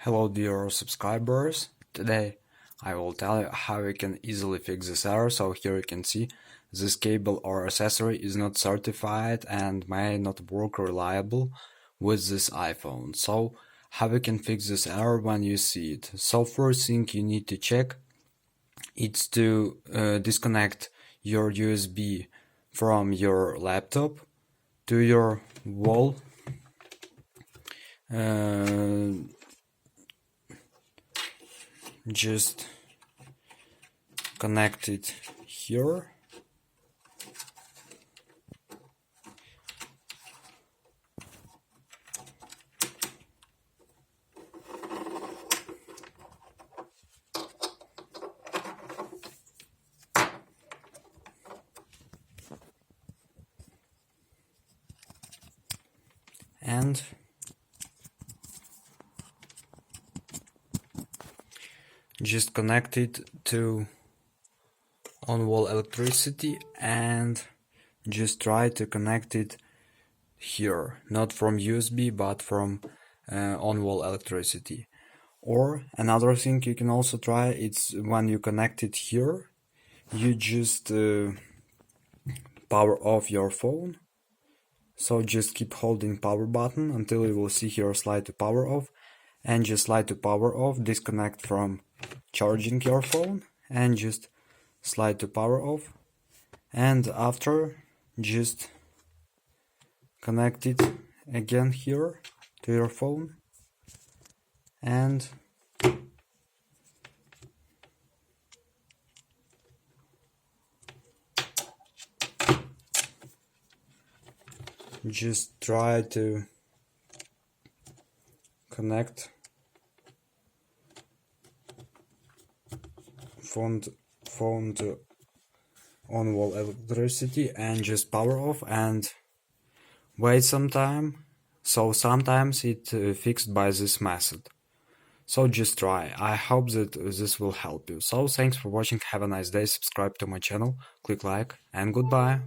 Hello dear subscribers, today I will tell you how you can easily fix this error. So here you can see this cable or accessory is not certified and may not work reliable with this iPhone. So how you can fix this error when you see it? So first thing you need to check is to disconnect your USB from your laptop to your wall. Just connect it here and just connect it to on-wall electricity and just try to connect it here, not from USB but from on-wall electricity. Or another thing you can also try, it's when you connect it here, you just power off your phone. So just keep holding power button until you will see here slide to power off, and just slide to power off, disconnect from charging your phone and just slide to power off, and after just connect it again here to your phone and just try to connect phone to on-wall electricity and just power off and wait some time. So sometimes it fixed by this method. So just try. I hope that this will help you. So thanks for watching, have a nice day, subscribe to my channel, click like, and goodbye.